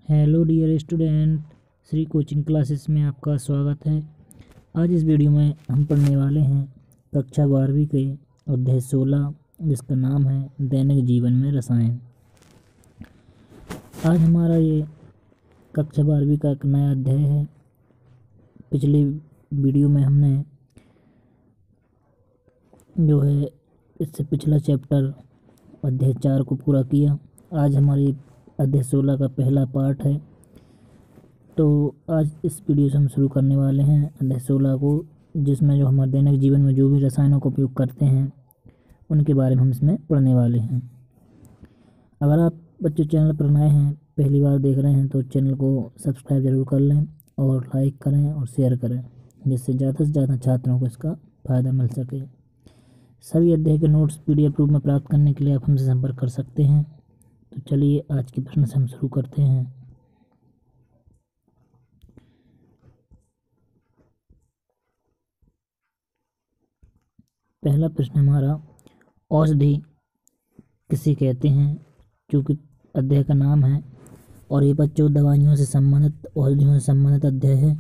Hello dear student, Shri coaching classes में आपका स्वागत है। आज इस वीडियो में हम पढ़ने वाले हैं कक्षा 12वीं के अध्याय 16, जिसका नाम है दैनिक जीवन में रसायन। आज हमारा ये कक्षा 12वीं का एक नया अध्याय है। पिछली वीडियो में हमने जो है इससे पिछला चैप्टर अध्याय 4 को पूरा किया। आज हमारी अध्याय 16 का पहला पार्ट है। तो आज इस वीडियो से हम शुरू करने वाले हैं अध्याय 16 को, जिसमें जो हमारे दैनिक जीवन में जो भी रसायनों का उपयोग करते हैं उनके बारे में हम इसमें पढ़ने वाले हैं। अगर आप बच्चों चैनल पर नए हैं, पहली बार देख रहे हैं, तो चैनल को सब्सक्राइब ज़रूर कर लें और लाइक करें और शेयर करें, जिससे ज़्यादा से ज़्यादा छात्रों को इसका फ़ायदा मिल सके। सभी अध्याय के नोट्स PDF रूप में प्राप्त करने के लिए आप हमसे संपर्क कर सकते हैं। तो चलिए आज के प्रश्न से हम शुरू करते हैं। पहला प्रश्न हमारा, औषधि किसे कहते हैं, क्योंकि अध्याय का नाम है और ये बच्चों दवाइयों से संबंधित, औषधियों से संबंधित अध्याय है।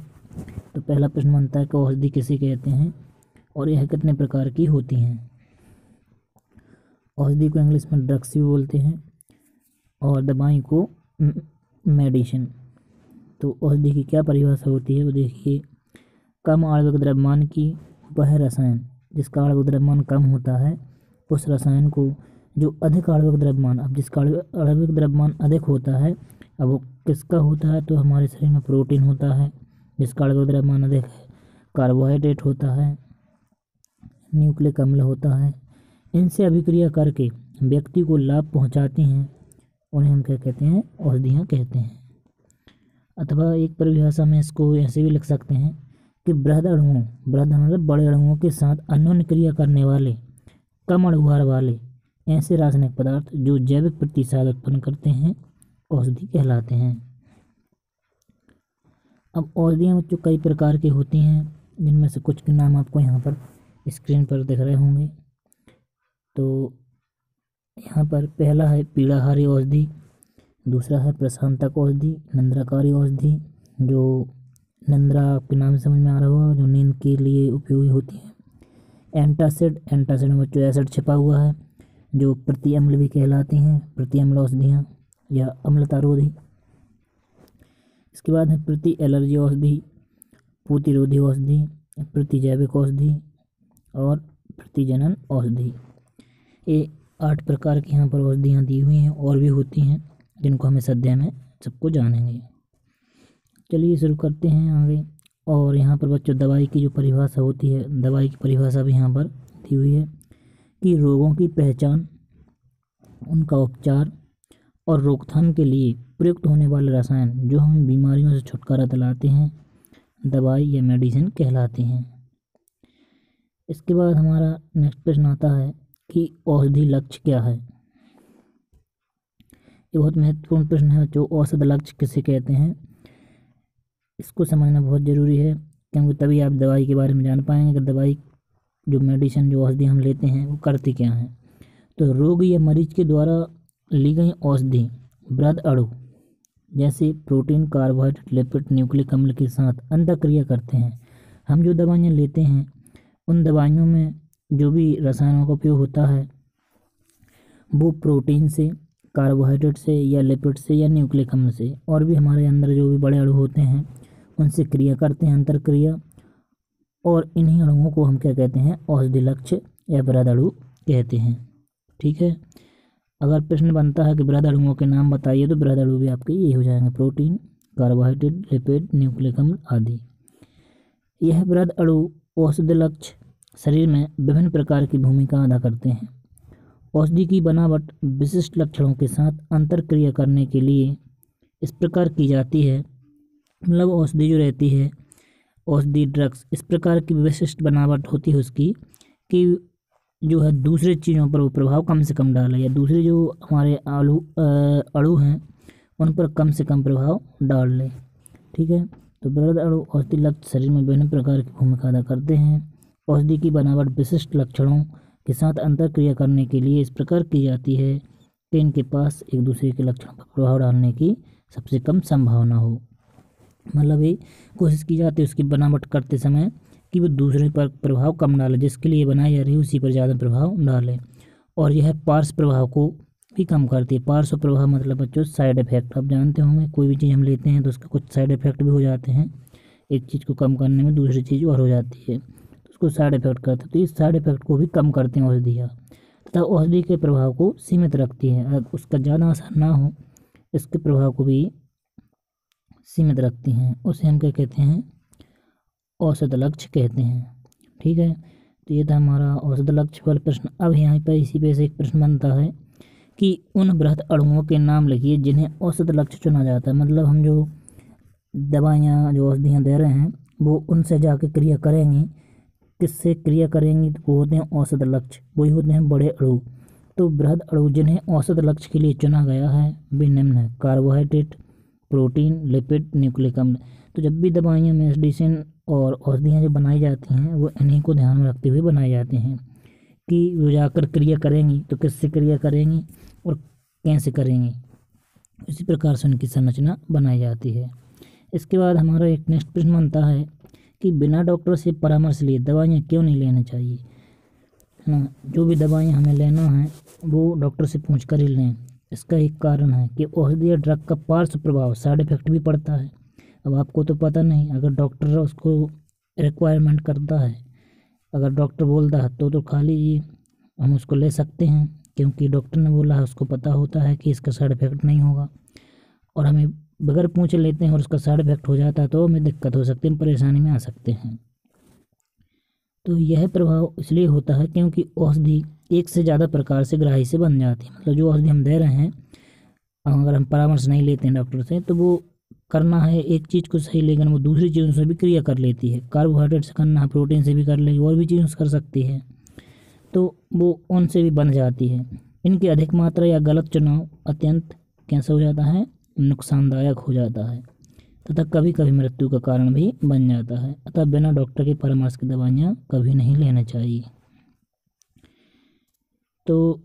तो पहला प्रश्न बनता है कि औषधि किसे कहते हैं और यह कितने प्रकार की होती हैं। औषधि को इंग्लिश में ड्रग्स भी बोलते हैं और दवाई को मेडिसिन। तो औषधि की क्या परिभाषा होती है वो देखिए। कम आणविक द्रव्यमान की वह रसायन जिसका आणविक द्रव्यमान कम होता है, उस रसायन को जो अधिक आणविक द्रव्यमान, अब जिसका आणविक द्रव्यमान अधिक होता है, अब वो किसका होता है, तो हमारे शरीर में प्रोटीन होता है जिसका आणविक द्रव्यमान अधिक है, कार्बोहाइड्रेट होता है, न्यूक्लिक अम्ल होता है। इनसे अभिक्रिया करके व्यक्ति को लाभ पहुंचाती हैं, उन्हें हम क्या कहते हैं, औषधियाँ कहते हैं। अथवा एक परिभाषा में इसको ऐसे भी लिख सकते हैं कि बृहद अणुओं, बृहद मतलब बड़े अणुओं के साथ अन्योन्य क्रिया करने वाले कम अणुभार वाले ऐसे रासायनिक पदार्थ जो जैविक प्रतिसाद उत्पन्न करते हैं, औषधि कहलाते हैं। अब औषधियाँ बच्चों कई प्रकार की होती हैं, जिनमें से कुछ के नाम आपको यहाँ पर स्क्रीन पर दिख रहे होंगे। तो यहाँ पर पहला है पीड़ाहारी औषधि, दूसरा है प्रशांतक औषधि, निंद्राकारी औषधि, जो निंद्रा आपके नाम से समझ में आ रहा होगा, जो नींद के लिए उपयोगी होती है। एंटासिड, एंटासिड में बच्चों एसिड छिपा हुआ है, जो प्रति अम्ल भी कहलाती हैं, प्रति अम्ल औषधियाँ या अम्लतारोधी। इसके बाद है प्रति एलर्जी औषधि, प्रतिरोधी औषधि, प्रतिजैविक औषधि और प्रतिजनन औषधि। ये 8 प्रकार की यहाँ पर औषधियाँ दी हुई हैं, और भी होती हैं जिनको हम इस अध्याय में सबको जानेंगे। चलिए शुरू करते हैं आगे। और यहाँ पर बच्चों दवाई की जो परिभाषा होती है, दवाई की परिभाषा भी यहाँ पर दी हुई है कि रोगों की पहचान, उनका उपचार और रोकथाम के लिए प्रयुक्त होने वाले रसायन जो हमें बीमारियों से छुटकारा दिलाते हैं, दवाई या मेडिसिन कहलाते हैं। इसके बाद हमारा नेक्स्ट प्रश्न आता है कि औषधि लक्ष्य क्या है। ये बहुत महत्वपूर्ण प्रश्न है जो औषध लक्ष्य किसे कहते हैं। इसको समझना बहुत ज़रूरी है, क्योंकि तभी आप दवाई के बारे में जान पाएंगे कि दवाई जो मेडिसिन, जो औषधि हम लेते हैं वो करती क्या है। तो रोग या मरीज के द्वारा ली गई औषधि बृहद अणु जैसे प्रोटीन, कार्बोहाइड्रेट, लिपिड, न्यूक्लिक अम्ल के साथ अंतःक्रिया करते हैं। हम जो दवाइयाँ लेते हैं उन दवाइयों में जो भी रसायनों का उपयोग होता है वो प्रोटीन से, कार्बोहाइड्रेट से या लिपिड से या न्यूक्लिक अम्ल से, और भी हमारे अंदर जो भी बड़े अणु होते हैं उनसे क्रिया करते हैं, अंतरक्रिया। और इन्हीं अणुओं को हम क्या कहते हैं, औषधि लक्ष्य या बृहद अणु कहते हैं। ठीक है। अगर प्रश्न बनता है कि बृहद अणुओं के नाम बताइए, तो बृहद अणु भी आपके ये हो जाएंगे, प्रोटीन, कार्बोहाइड्रेट, लिपिड, न्यूक्लिक अम्ल आदि। यह बृहद अणु औषधि लक्ष्य शरीर में विभिन्न प्रकार की भूमिका अदा करते हैं। औषधि की बनावट विशिष्ट लक्षणों के साथ अंतरक्रिया करने के लिए इस प्रकार की जाती है, मतलब औषधि जो रहती है, औषधि ड्रग्स, इस प्रकार की विशिष्ट बनावट होती है उसकी कि जो है दूसरे चीज़ों पर वो प्रभाव कम से कम डाले, या दूसरे जो हमारे अणु हैं उन पर कम से कम प्रभाव डाल ले। ठीक है। तो बृहद अणु औषधि लक्ष्य शरीर में विभिन्न प्रकार की भूमिका अदा करते हैं। औषधि की बनावट विशिष्ट लक्षणों के साथ अंतरक्रिया करने के लिए इस प्रकार की जाती है कि इनके पास एक दूसरे के लक्षणों पर प्रभाव डालने की सबसे कम संभावना हो। मतलब ये कोशिश की जाती है उसकी बनावट करते समय कि वो दूसरे पर प्रभाव कम डाले, जिसके लिए बनाई जा रही है उसी पर ज़्यादा प्रभाव डाले। और यह पार्श्व प्रभाव को भी कम करती है। पार्श्व प्रभाव मतलब बच्चों साइड इफेक्ट, आप जानते होंगे कोई भी चीज़ हम लेते हैं तो उसका कुछ साइड इफेक्ट भी हो जाते हैं। एक चीज़ को कम करने में दूसरी चीज़ और हो जाती है, तो उसको साइड इफेक्ट करते हैं। तो इस साइड इफेक्ट को भी कम करते हैं औषधियाँ, तथा औषधि के प्रभाव को सीमित रखती है। अगर उसका ज़्यादा असर ना हो, इसके प्रभाव को भी सीमित रखती हैं। उसे हम क्या कहते हैं, औसत लक्ष्य कहते हैं। ठीक है, तो ये था हमारा औसत लक्ष्य वाला प्रश्न। अब यहाँ पर इसी पे से एक प्रश्न बनता है कि उन बृहद अणुओं के नाम लिखिए जिन्हें औसत लक्ष्य चुना जाता है। मतलब हम जो दवाइयाँ जो औषधियाँ दे रहे हैं वो उनसे जाके क्रिया करेंगी, किससे क्रिया करेंगी, तो वो होते हैं औसत लक्ष्य, वही होते हैं बड़े अणु। तो बृहद अणु जिन्हें औसत लक्ष्य के लिए चुना गया है वे निम्न है: कार्बोहाइड्रेट, प्रोटीन, लिपिड, न्यूक्लिक अम्ल। तो जब भी दवाइयाँ, मेडिसिन और औषधियाँ जो बनाई जाती हैं वो इन्हीं को ध्यान में रखते हुए बनाई जाती हैं कि वो जाकर क्रिया करेंगी तो किससे क्रिया करेंगी और कैसे करेंगी, इसी प्रकार से उनकी संरचना बनाई जाती है। इसके बाद हमारा एक नेक्स्ट प्रश्न बनता है कि बिना डॉक्टर से परामर्श लिए दवाइयाँ क्यों नहीं लेनी चाहिए, है ना। जो भी दवाइयाँ हमें लेना है वो डॉक्टर से पूछ कर ही लें। इसका एक कारण है कि औषधि या ड्रग का पार्श्व प्रभाव, साइड इफेक्ट भी पड़ता है। अब आपको तो पता नहीं, अगर डॉक्टर उसको रिक्वायरमेंट करता है, अगर डॉक्टर बोलता है तो खा लीजिए, हम उसको ले सकते हैं क्योंकि डॉक्टर ने बोला है, उसको पता होता है कि इसका साइड इफेक्ट नहीं होगा। और हमें बगैर पूछे लेते हैं और उसका साइड इफेक्ट हो जाता है तो हमें दिक्कत हो सकती है, हम परेशानी में आ सकते हैं। तो यह प्रभाव इसलिए होता है क्योंकि औषधि एक से ज़्यादा प्रकार से ग्राही से बन जाती है। मतलब जो औषधि हम दे रहे हैं, अगर हम परामर्श नहीं लेते हैं डॉक्टर से तो वो करना है एक चीज़ को सही, लेकिन वो दूसरी चीज़ों से भी क्रिया कर लेती है। कार्बोहाइड्रेट से करना है, प्रोटीन से भी कर लेगी, और भी चीज़ों से कर सकती है, तो वो उनसे भी बन जाती है। इनकी अधिक मात्रा या गलत चुनाव अत्यंत कैसा हो जाता है, नुकसानदायक हो जाता है, तथा कभी कभी मृत्यु का कारण भी बन जाता है। अतः बिना डॉक्टर के परामर्श की दवाइयाँ कभी नहीं लेना चाहिए। तो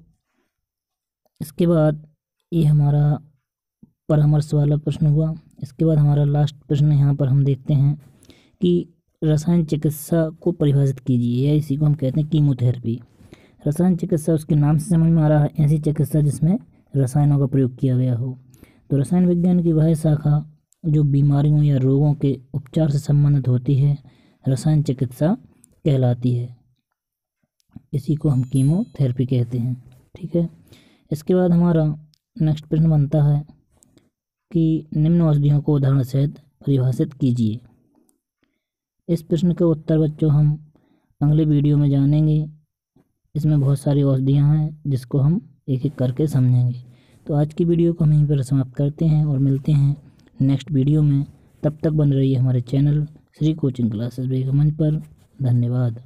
इसके बाद ये हमारा परामर्श वाला प्रश्न हुआ। इसके बाद हमारा लास्ट प्रश्न यहाँ पर हम देखते हैं कि रसायन चिकित्सा को परिभाषित कीजिए, या इसी को हम कहते हैं कीमोथेरेपी। रसायन चिकित्सा उसके नाम से समझ में आ रहा है, ऐसी चिकित्सा जिसमें रसायनों का प्रयोग किया गया हो। तो रसायन विज्ञान की वह शाखा जो बीमारियों या रोगों के उपचार से संबंधित होती है रसायन चिकित्सा कहलाती है। इसी को हम कीमोथेरेपी कहते हैं। ठीक है, इसके बाद हमारा नेक्स्ट प्रश्न बनता है कि निम्न औषधियों को उदाहरण सहित परिभाषित कीजिए। इस प्रश्न का उत्तर बच्चों हम अगले वीडियो में जानेंगे। इसमें बहुत सारी औषधियाँ हैं जिसको हम एक एक करके समझेंगे। तो आज की वीडियो को हम यहीं पर समाप्त करते हैं और मिलते हैं नेक्स्ट वीडियो में। तब तक बन रही है हमारे चैनल श्री कोचिंग क्लासेस बेगम मंच पर। धन्यवाद।